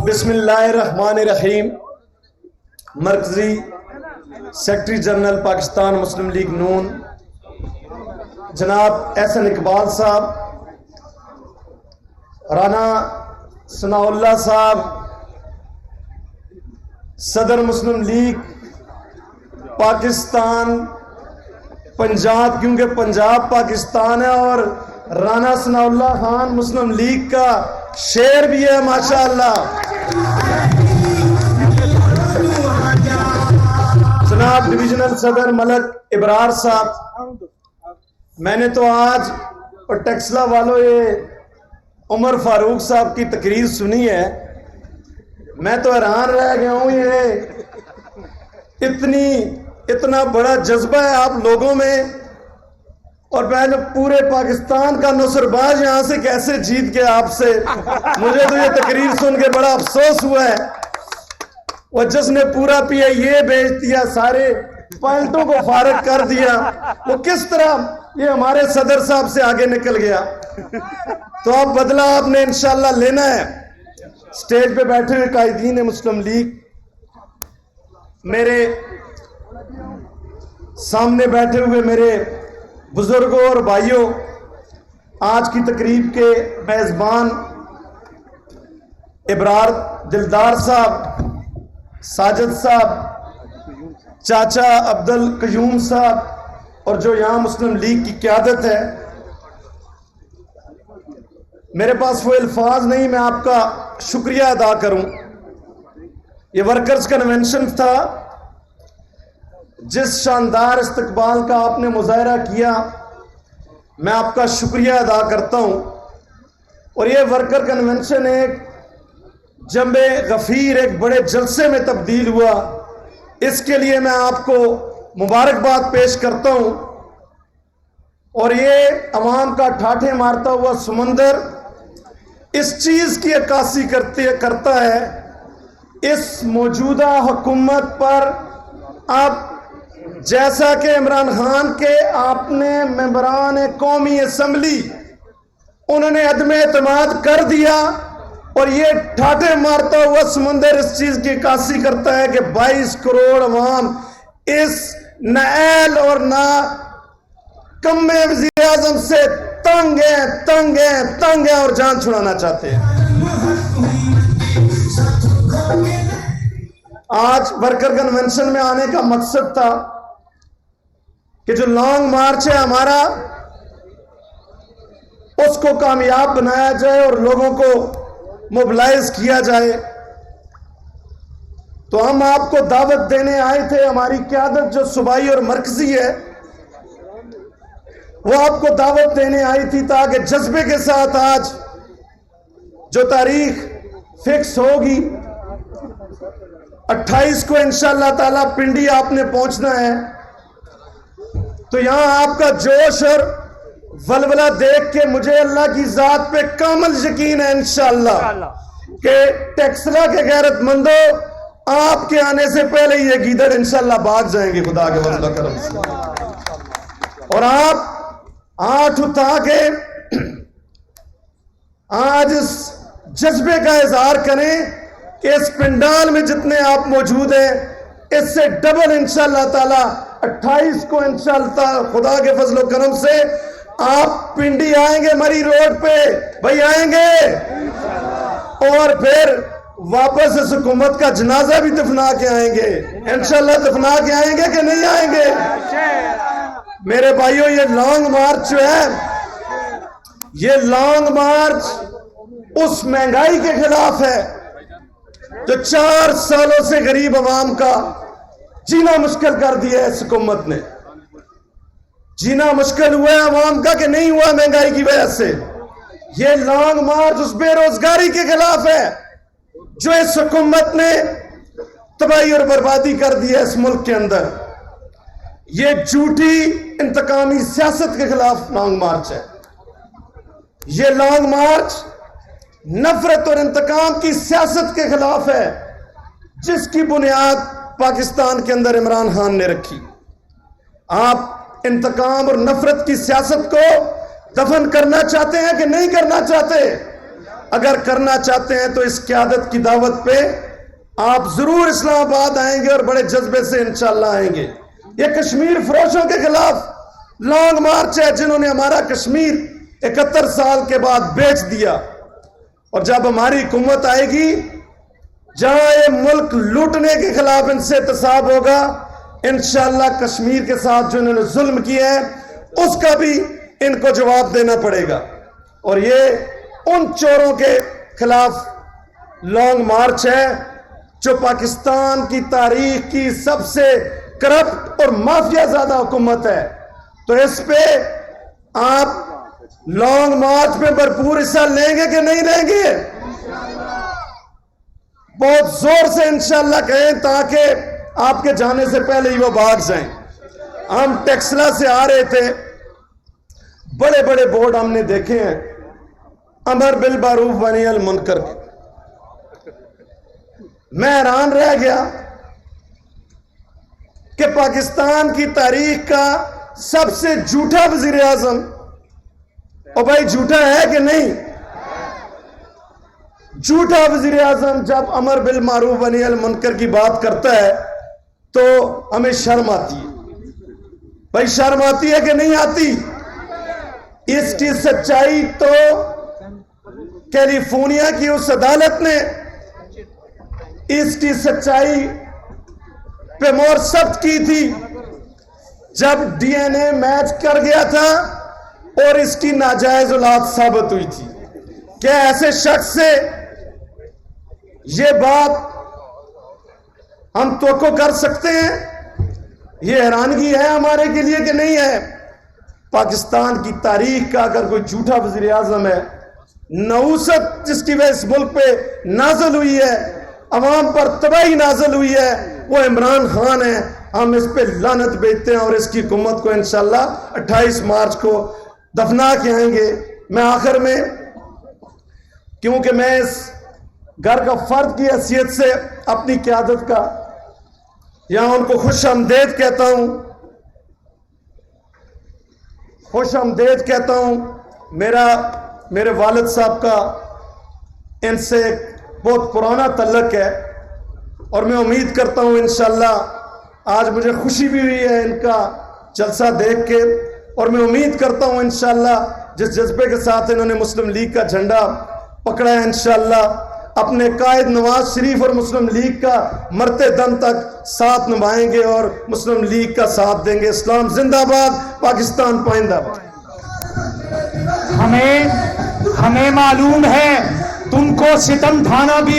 بسم اللہ الرحمن الرحیم. مرکزی سیکرٹری جنرل پاکستان مسلم لیگ نون جناب احسن اقبال صاحب، رانا ثناء اللہ صاحب، صدر مسلم لیگ پاکستان پنجاب، کیونکہ پنجاب پاکستان ہے اور رانا ثناء اللہ خان مسلم لیگ کا شعر بھی ہے ماشاءاللہ. جناب ڈویژنل صدر ملک ابرار صاحب، میں نے تو آج اور ٹیکسلا والوں یہ عمر فاروق صاحب کی تقریر سنی ہے، میں تو حیران رہ گیا ہوں. یہ اتنا بڑا جذبہ ہے آپ لوگوں میں، اور میں جو پورے پاکستان کا نصر باز یہاں سے کیسے جیت گیا آپ سے. مجھے تو یہ تقریر سن کے بڑا افسوس ہوا ہے. وہ جس نے پورا پی اے یہ بیچ دیا، سارے پوائنٹوں کو فارغ کر دیا، وہ کس طرح یہ ہمارے صدر صاحب سے آگے نکل گیا. تو اب بدلہ آپ نے انشاءاللہ لینا ہے. سٹیج پہ بیٹھے ہوئے قائدین مسلم لیگ، میرے سامنے بیٹھے ہوئے میرے بزرگوں اور بھائیوں، آج کی تقریب کے میزبان ابرار دلدار صاحب، ساجد صاحب، چاچا عبد القیوم صاحب، اور جو یہاں مسلم لیگ کی قیادت ہے، میرے پاس وہ الفاظ نہیں میں آپ کا شکریہ ادا کروں. یہ ورکرز کنونشن تھا، جس شاندار استقبال کا آپ نے مظاہرہ کیا، میں آپ کا شکریہ ادا کرتا ہوں. اور یہ ورکر کنونشن ایک جنب غفیر، ایک بڑے جلسے میں تبدیل ہوا. اس کے لیے میں آپ کو مبارکباد پیش کرتا ہوں. اور یہ عوام کا ٹھاٹھے مارتا ہوا سمندر اس چیز کی عکاسی کرتا ہے، اس موجودہ حکومت پر اب جیسا کہ عمران خان کے آپ نے ممبران قومی اسمبلی انہوں نے عدم اعتماد کر دیا، اور یہ ٹھاٹھے مارتا ہوا سمندر اس چیز کی عکاسی کرتا ہے کہ 22 کروڑ عوام اس نااہل اور نا کم وزیر اعظم سے تنگ ہیں اور جان چھڑانا چاہتے ہیں. آج ورکر کنونشن میں آنے کا مقصد تھا کہ جو لانگ مارچ ہے ہمارا، اس کو کامیاب بنایا جائے اور لوگوں کو موبلائز کیا جائے. تو ہم آپ کو دعوت دینے آئے تھے. ہماری قیادت جو صوبائی اور مرکزی ہے وہ آپ کو دعوت دینے آئی تھی تاکہ جذبے کے ساتھ آج جو تاریخ فکس ہوگی 28 کو انشاءاللہ تعالی پنڈی آپ نے پہنچنا ہے، تو یہاں آپ کا جوش اور ولولہ دیکھ کے مجھے اللہ کی ذات پہ کامل یقین ہے انشاءاللہ کہ ٹیکسلا کے غیرت مندوں آپ کے آنے سے پہلے یہ گیدڑ انشاءاللہ بھاگ جائیں گے خدا کے فضل و کرم سے. اور آپ آٹھ اٹھا کے آج اس جذبے کا اظہار کریں کہ اس پنڈال میں جتنے آپ موجود ہیں اس سے ڈبل انشاءاللہ تعالی 28 کو انشاءاللہ خدا کے فضل و کرم سے آپ پنڈی آئیں گے، مری روڈ پہ بھائی آئیں گے، اور پھر واپس اس حکومت کا جنازہ بھی دفنا کے آئیں گے انشاءاللہ. دفنا کے آئیں گے کہ نہیں آئیں گے؟ میرے بھائیوں، یہ لانگ مارچ جو ہے، یہ لانگ مارچ اس مہنگائی کے خلاف ہے جو 4 سالوں سے غریب عوام کا جینا مشکل کر دیا ہے. اس حکومت نے جینا مشکل ہوا ہے عوام کا کہ نہیں ہوا مہنگائی کی وجہ سے. یہ لانگ مارچ اس بے روزگاری کے خلاف ہے جو اس حکومت نے تباہی اور بربادی کر دی ہے اس ملک کے اندر. یہ جھوٹی انتقامی سیاست کے خلاف لانگ مارچ ہے. یہ لانگ مارچ نفرت اور انتقام کی سیاست کے خلاف ہے جس کی بنیاد پاکستان کے اندر عمران خان نے رکھی. آپ انتقام اور نفرت کی سیاست کو دفن کرنا چاہتے ہیں کہ نہیں کرنا چاہتے؟ اگر کرنا چاہتے ہیں تو اس قیادت کی دعوت پہ آپ ضرور اسلام آباد آئیں گے اور بڑے جذبے سے انشاءاللہ آئیں گے۔ یہ کشمیر فروشوں کے خلاف لانگ مارچ ہے، جنہوں نے ہمارا کشمیر 71 سال کے بعد بیچ دیا، اور جب ہماری حکومت آئے گی جہاں یہ ملک لوٹنے کے خلاف ان سے احتساب ہوگا، انشاءاللہ کشمیر کے ساتھ جو انہوں نے ظلم کیا ہے اس کا بھی ان کو جواب دینا پڑے گا۔ اور یہ ان چوروں کے خلاف لانگ مارچ ہے جو پاکستان کی تاریخ کی سب سے کرپٹ اور مافیا زیادہ حکومت ہے۔ تو اس پہ آپ لانگ مارچ میں بھرپور حصہ لیں گے کہ نہیں لیں گے؟ بہت زور سے انشاءاللہ کہیں تاکہ آپ کے جانے سے پہلے ہی وہ بھاگ جائیں۔ ہم ٹیکسلا سے آ رہے تھے، بڑے بڑے بورڈ ہم نے دیکھے ہیں، امر بالمعروف ونہی عن المنکر کے۔ میں حیران رہ گیا کہ پاکستان کی تاریخ کا سب سے جھوٹا وزیر اعظم، اور بھائی جھوٹا ہے کہ نہیں؟ جھوٹا وزیر اعظم جب امر بالمعروف ونہی عن المنکر کی بات کرتا ہے تو ہمیں شرم آتی ہے۔ بھائی شرم آتی ہے کہ نہیں آتی؟ اس کی سچائی تو کیلیفورنیا کی اس عدالت نے اس کی سچائی پہ مہر ثبت کی تھی جب ڈی این اے میچ کر گیا تھا اور اس کی ناجائز اولاد ثابت ہوئی تھی۔ کیا ایسے شخص سے یہ بات ہم توقع کر سکتے ہیں؟ یہ حیرانگی ہے ہمارے کے لیے کہ نہیں ہے؟ پاکستان کی تاریخ کا اگر کوئی جھوٹا وزیر اعظم ہے، نحوست جس کی وجہ اس ملک پہ نازل ہوئی ہے، عوام پر تباہی نازل ہوئی ہے، وہ عمران خان ہے۔ ہم اس پہ لعنت بھیجتے ہیں اور اس کی حکومت کو انشاءاللہ 28 مارچ کو دفنا کے آئیں گے۔ میں آخر میں، کیونکہ میں اس گھر کا فرد کی حیثیت سے اپنی قیادت کا یہاں ان کو خوش آمدید کہتا ہوں، خوش آمدید کہتا ہوں۔ میرے والد صاحب کا ان سے بہت پرانا تعلق ہے اور میں امید کرتا ہوں انشاءاللہ، آج مجھے خوشی بھی ہوئی ہے ان کا جلسہ دیکھ کے، اور میں امید کرتا ہوں انشاءاللہ جس جذبے کے ساتھ انہوں نے مسلم لیگ کا جھنڈا پکڑا ہے، انشاءاللہ اپنے قائد نواز شریف اور مسلم لیگ کا مرتے دم تک ساتھ نبھائیں گے اور مسلم لیگ کا ساتھ دیں گے۔ اسلام زندہ باد، پاکستان پائندہ باد۔ ہمیں معلوم ہے تم کو ستم ڈھانا بھی